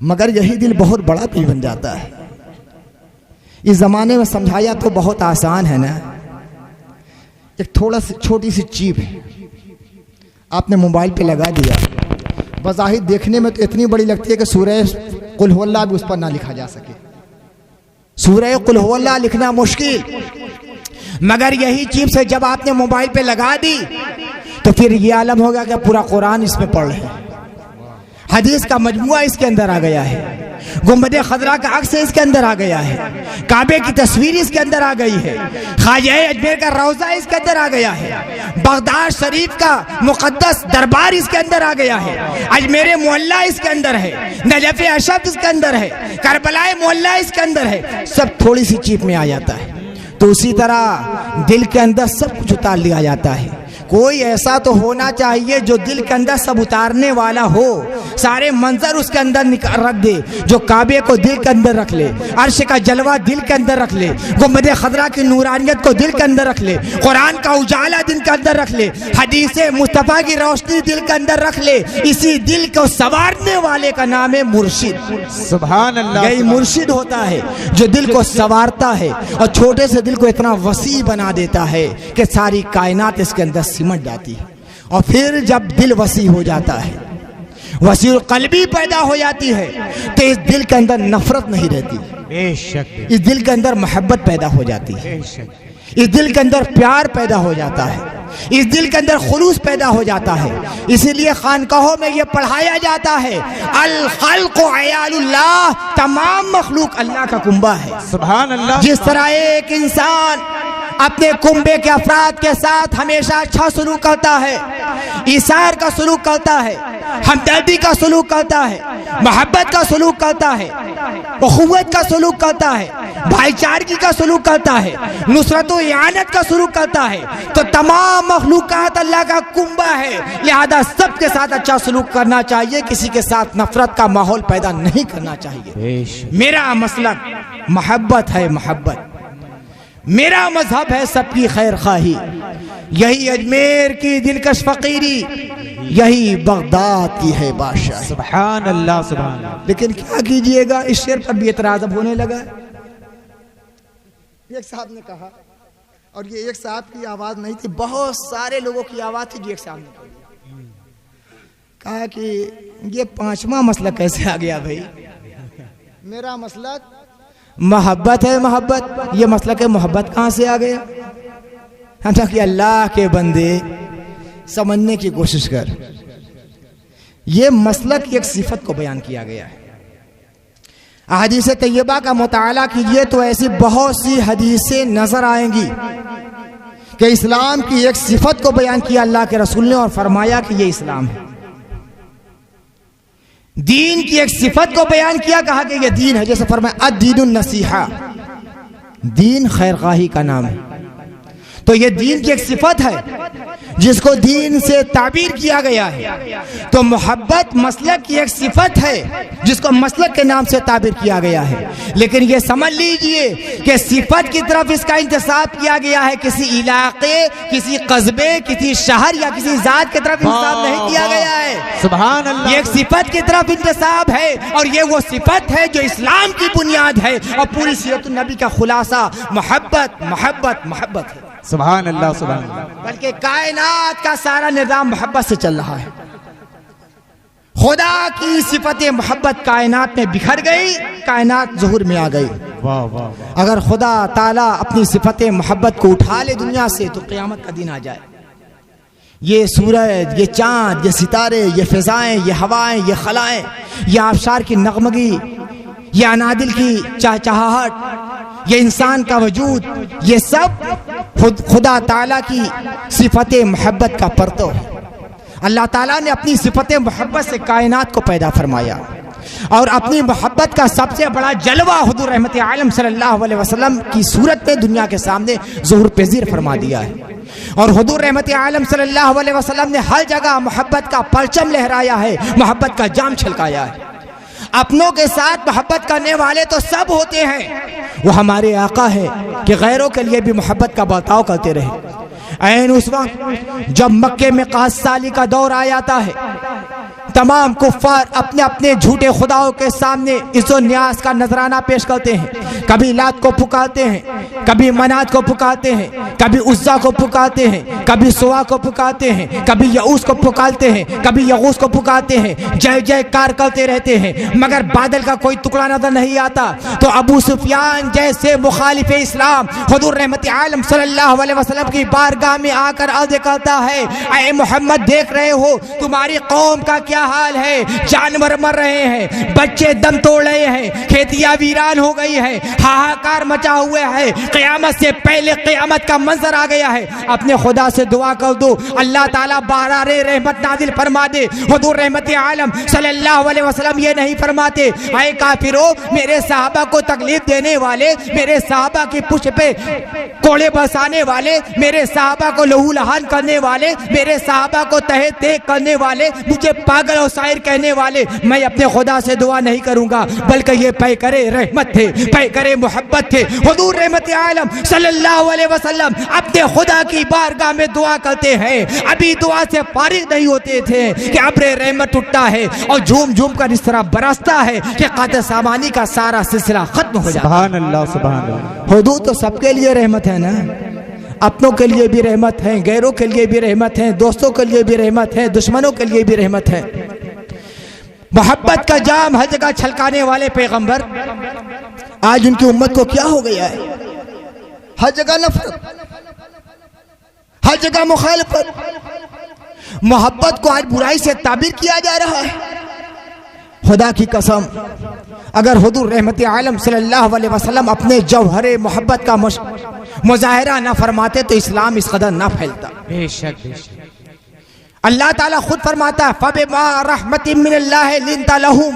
मगर यही दिल बहुत बड़ा भी बन जाता है। इस जमाने में समझाया तो बहुत आसान है ना। एक थोड़ा सी छोटी सी चीप है, आपने मोबाइल पे लगा दिया, बज़ाहिर देखने में तो इतनी बड़ी लगती है कि सूरह कुल हुवल्लाह भी उस पर ना लिखा जा सके। सूरह कुल हुवल्लाह लिखना मुश्किल, मगर यही चीप से जब आपने मोबाइल पे लगा दी तो फिर ये आलम होगा कि पूरा कुरान इसमें पढ़ रहे हैं, हदीस का मजमुआ इसके अंदर आ गया है, गुंबदे खजरा का अक्स इसके अंदर आ गया है, काबे की तस्वीर इसके अंदर आ गई है, ख्वाजा अजमेर का रोजा इसके अंदर आ गया है, बगदाद शरीफ का मुकद्दस दरबार इसके अंदर आ गया है, अजमेर मोहल्ला इसके अंदर है, नजफ अशरफ इसके अंदर है, करबलाए मोहल्ला इसके अंदर है। सब थोड़ी सी चीप में आ जाता है। तो उसी तरह दिल के अंदर सब कुछ उतार लिया जाता है। कोई ऐसा तो होना चाहिए जो दिल के अंदर सब उतारने वाला हो, सारे मंजर उसके अंदर रख दे, जो काबे को दिल के अंदर रख ले, अर्श का जलवा दिल के अंदर रख ले, गुंबद खजरा की नूरानियत को दिल के अंदर रख ले, कुरान का उजाला दिल के अंदर रख ले, हदीस मुस्तफ़ा की रोशनी दिल के अंदर रख ले। इसी दिल को संवारने वाले का नाम है मुर्शिद। सुभान अल्लाह। यही मुर्शिद होता है जो दिल को संवारता है और छोटे से दिल को इतना वसी बना देता है कि सारी कायनात इसके अंदर सिमट जाती है। और फिर जब दिल वसी हो जाता है, वसीउल कल्बी पैदा हो जाती है, तो इस दिल के अंदर नफरत नहीं रहती, बेशक इस दिल के अंदर मोहब्बत पैदा हो जाती है, इस दिल के अंदर प्यार पैदा हो जाता है, इस दिल के अंदर खुलूस पैदा हो जाता है। इसीलिए खानकाहों में यह पढ़ाया जाता है, अल खल्क़ु अयालुल्लाह, तमाम मखलूक अल्लाह का कुंबा है। सुभान अल्लाह। जिस तरह एक इंसान अपने कुंबे के अफराद के साथ हमेशा अच्छा सलूक करता है, इसार का सलूक करता है, हमदर्दी का सलूक करता है, मोहब्बत का सलूक करता है, उखुवत का सलूक करता है, भाईचारगी का सलूक करता है, नुसरत व इआनत का सलूक करता है, तो तमाम मखलूकात अल्लाह का कुंबा है। लिहाजा सबके साथ अच्छा सलूक करना चाहिए, किसी के साथ नफरत का माहौल पैदा नहीं करना चाहिए। मेरा मसलक मोहब्बत है, मोहब्बत मेरा मजहब है, सबकी खैर खाही, यही अजमेर की दिलकश फकीरी, यही बगदाद की है बादशाह। सुभान अल्लाह, सुभान अल्लाह। लेकिन क्या कीजिएगा, इस शेर पर भी एतराज अब होने लगा। एक साहब ने कहा, और ये एक साहब की आवाज नहीं थी, बहुत सारे लोगों की आवाज थी, जो एक साहब ने कहा कि ये पांचवा मसला कैसे आ गया भाई। मेरा मसला मोहब्बत है, मोहब्बत, ये मसला के मोहब्बत कहाँ से आ गया। हम कि अल्लाह के बंदे समझने की कोशिश कर, ये मसला की एक सिफत को बयान किया गया है। हदीस तैयबा का मुताला कीजिए तो ऐसी बहुत सी हदीसें नजर आएंगी कि इस्लाम की एक सिफत को बयान किया अल्लाह के रसूल ने और फरमाया कि ये इस्लाम है। दीन की एक सिफत को बयान किया, कहा कि ये दीन है, जैसे फरमाया अद्दीनुन नसीहा, दीन खैरखाही का नाम है। तो ये दीन की एक सिफत है जिसको दीन से ताबीर किया गया है। तो मोहब्बत मसलक की एक सिफत है जिसको मसलक के नाम से ताबीर किया गया है। लेकिन ये समझ लीजिए कि सिफत की तरफ इसका इंतसाब किया गया है, किसी इलाके, किसी कस्बे, किसी शहर या किसी जात की तरफ इंतसाब नहीं किया गया है। सुभान अल्लाह। ये एक सिफत की तरफ इंतसाब है, और ये वो सिफत है जो इस्लाम की बुनियाद है, और पूरी सीरत नबी का खुलासा मोहब्बत, मोहब्बत, मोहब्बत है। सुभान अल्लाह, सुभान अल्लाह। बल्कि कायनात का सारा निजाम मोहब्बत से चल रहा है। खुदा की सिफत मोहब्बत कायनात में बिखर गई, कायनात ज़ुहूर में आ गई। वाह वाह। अगर खुदा ताला अपनी सिफत मोहब्बत को उठा ले दुनिया से तो क़यामत का दिन आ जाए। ये सूरज, ये चांद, ये सितारे, ये फिजाएं, ये हवाएं, ये खलाएं, ये आबशार की नगमगी, ये अनादिल की चहचहाहट, ये इंसान का वजूद, ये सब खुदा ताला की सिफत मोहब्बत का परतो है। अल्लाह ताला ने अपनी सिफत मोहब्बत से कायनात को पैदा फरमाया और अपनी मोहब्बत का सबसे बड़ा जलवा हुजूर रहमत आलम सल्लल्लाहु अलैहि वसल्लम की सूरत में दुनिया के सामने ज़ुहूर पज़ीर फरमा दिया है। और हुजूर रहमत आलम सल्लल्लाहु अलैहि वसल्लम ने हर जगह मोहब्बत का परचम लहराया है, मोहब्बत का जाम छलकाया है। अपनों के साथ मोहब्बत करने वाले तो सब होते हैं, वो हमारे आका है कि गैरों के लिए भी मोहब्बत का बर्ताव करते रहे। ऐन उस वक्त जब मक्के में क़हत साली का दौर आ जाता है, तमाम कुफ्फार अपने अपने झूठे खुदाओं के सामने इज़्ज़ो न्यास का नजराना पेश करते हैं। कभी लात को पुकारते हैं, कभी मनात को पुकारते हैं, कभी उज़्ज़ा को पुकारते हैं, कभी सुवा को पुकारते हैं, कभी यऊस को पुकारते हैं, कभी यगूस को पुकारते हैं। जय जयकार करते रहते हैं मगर बादल का कोई टुकड़ा नजर नहीं आता। तो अबू सुफियान जैसे मुखालिफ इस्लाम हुजूर रहमत आलम सल्लल्लाहु अलैहि वसल्लम की बारगाह में आकर अर्ज़ करता है, ऐ मोहम्मद देख रहे हो तुम्हारी कौम का क्या हाल है, जानवर मर रहे हैं, बच्चे दम तोड़ रहे हैं, खेतियां वीरान हो गई है, हाहाकार मचा हुआ है, क़यामत से पहले क़यामत का मंजर आ गया है। अपने खुदा से दुआ कर दो अल्लाह ताला बारारे रहमत नाजिल फरमा दे। हुजूर रहमत आलम सल्लल्लाहु अलैहि वसल्लम ये नहीं फरमाते, ऐ काफिरों मेरे सहाबा को तकलीफ देने वाले, मेरे सहाबा की पुष्ट पे कोड़े बरसाने वाले, मेरे सहाबा को लहू लहान करने वाले, मेरे सहाबा को तहे तेग करने वाले, मुझे पागल और शायर कहने वाले, मैं अपने खुदा से दुआ नहीं करूंगा बल्कि ये पैकरे रहमत थे, पैकरे मोहब्बत थे। हुजूर रहमत आलम सल्लल्लाहु अलैहि वसल्लम अपने खुदा की बारगाह में दुआ करते हैं, अभी दुआ से फारिग नहीं होते थे कि अब्र रहमत उठता है और झूम झूम कर इस तरह बरसता है कि क़ात सामानी का सारा सिलसिला खत्म हो जाता है। सुभान अल्लाह सुभान अल्लाह। हुदूद तो सबके लिए रहमत है ना, अपनों के लिए भी रहमत है, गैरों के लिए भी रहमत है, दोस्तों के लिए भी रहमत है, दुश्मनों के लिए भी रहमत है। मोहब्बत का जाम हर जगह छलकाने वाले पैगंबर आज उनकी उम्मत को क्या हो गया है? हर जगह नफरत, हर जगह मुखालफत, मोहब्बत को आज बुराई से ताबीर किया जा रहा है। खुदा की कसम अगर हुजूर रहमत आलम सल्लल्लाहु अलैहि वसल्लम अपने जौहरे मोहब्बत का मुजाहिरा ना फरमाते तो इस्लाम इस कदर ना फैलता। बेशक बेशक। अल्लाह ताला खुद फरमाता है, फबिमा रहमतिन मिनल्लाहि लिंता लहुम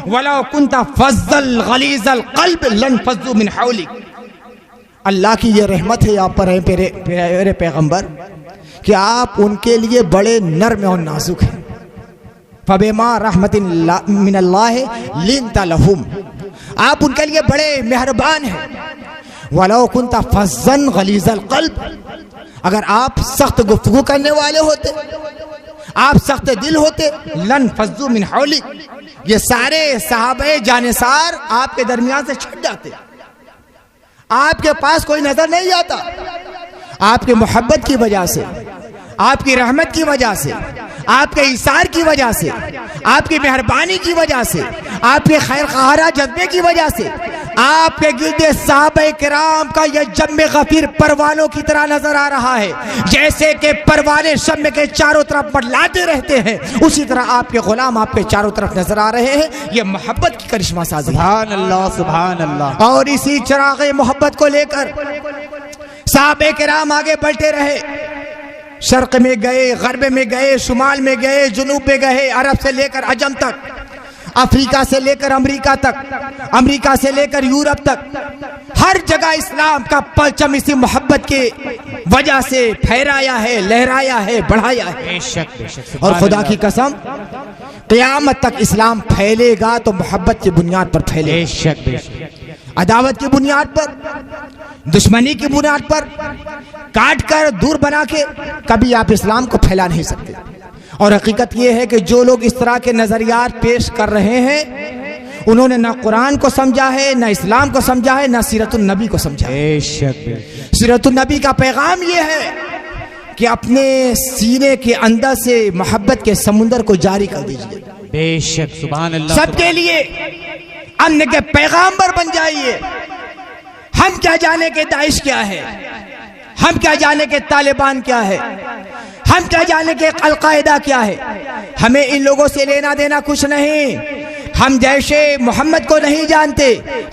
वलौ कुंता फज़्ज़ल गलीज़ल क़ल्ब लनफ़ज़्ज़ू मिन हौलिक। अल्लाह की ये रहमत है आप पर मेरे पैगंबर कि आप उनके लिए बड़े नर्म और नाजुक हैं। फबिमा रहमतिन मिनल्लाहि लिंता लहुम, आप उनके लिए बड़े मेहरबान हैं। वलौ कुंता फज़्ज़न गलीज़ल क़ल्ब, अगर आप सख्त गुफ्तगू करने वाले होते, आप सख्त दिल होते, लन फज़्ज़ू मिन हौलिक, ये सारे सहाबे जानिसार आपके दरमियान से छट जाते, आपके पास कोई नजर नहीं आता। आपके मोहब्बत की वजह से, आपकी रहमत की वजह से, आपके इशार की वजह से, आपकी मेहरबानी की वजह से, आपके खैर ख़ारा जज्बे की वजह से आपके गिरदे साहबे किराम का यह जम्मे गफीर परवानों की तरह नजर आ रहा है। जैसे कि परवाने शम्मे के चारों तरफ मंडलाते रहते हैं, उसी तरह आपके गुलाम आपके चारों तरफ नजर आ रहे हैं। यह मोहब्बत की करिश्मा साजी। सुभान अल्लाह सुभान अल्लाह। और इसी चिरागे मोहब्बत को लेकर साहबे किराम आगे बढ़ते रहे, शर्क में गए, गर्ब में गए, शुमाल में गए, जुनूब में गए, अरब से लेकर अजम तक, अफ्रीका से लेकर अमेरिका तक, अमेरिका से लेकर यूरोप तक, हर जगह इस्लाम का परचम इसी मोहब्बत के वजह से फहराया है, लहराया है, बढ़ाया है। बेशक बेशक। और खुदा की कसम क़यामत तक इस्लाम फैलेगा तो मोहब्बत की बुनियाद पर फैलेगा। बेशक बेशक। अदावत की बुनियाद पर, दुश्मनी की बुनियाद पर काट कर दूर बना के कभी आप इस्लाम को फैला नहीं सकते। और हकीकत यह है कि जो लोग इस तरह के नजरियात पेश कर रहे हैं उन्होंने ना कुरान को समझा है, ना इस्लाम को समझा है, ना सीरतुन नबी को समझा है। बेशक। सीरतुन नबी का पैगाम यह है कि अपने सीने के अंदर से मोहब्बत के समुंदर को जारी कर दीजिए। बेशक सुभान अल्लाह। सबके लिए अमन के पैगाम्बर बन जाइए। हम क्या जाने के दाइश क्या है, हम क्या जाने के तालिबान क्या है, हम क्या जाने के अलकायदा क्या है। हमें इन लोगों से लेना देना कुछ नहीं। हम जैसे मोहम्मद को नहीं जानते,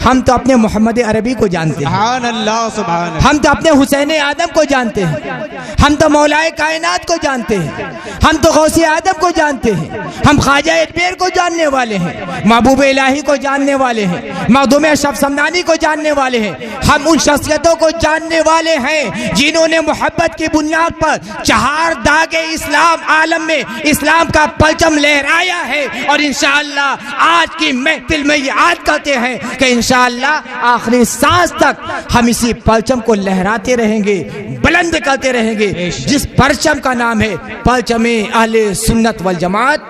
हम तो अपने मोहम्मद अरबी को जानते हैं। सुभान अल्लाह, सुभान अल्लाह। हम तो अपने हुसैन आदम को जानते हैं, हम तो मौलाए कायनात को जानते हैं, हम तो गौसे आदम को जानते हैं, हम ख्वाजा अजमेर को जानने वाले हैं, महबूब इलाही को जानने वाले हैं, मखदूम अशरफ समदानी को जानने वाले हैं। हम उन शख्सियतों को जानने वाले हैं जिन्होंने मोहब्बत की बुनियाद पर चार दागे इस्लाम आलम में इस्लाम का परचम लहराया है। और इंशाअल्लाह आज की महफिल में याद करते हैं कि इंशाअल्लाह आखिरी सांस तक हम इसी परचम को लहराते रहेंगे, बुलंद करते रहेंगे, जिस परचम का नाम है परचम अहले सुन्नत वल जमात।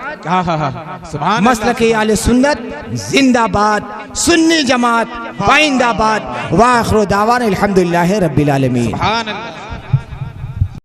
सुभान मसलक अहले सुन्नत जिंदाबाद, सुन्नी जमात पाइंदाबाद। व आखिर दावाना अल्हम्दुलिल्लाहि रब्बिल आलमीन। सुभान अल्लाह।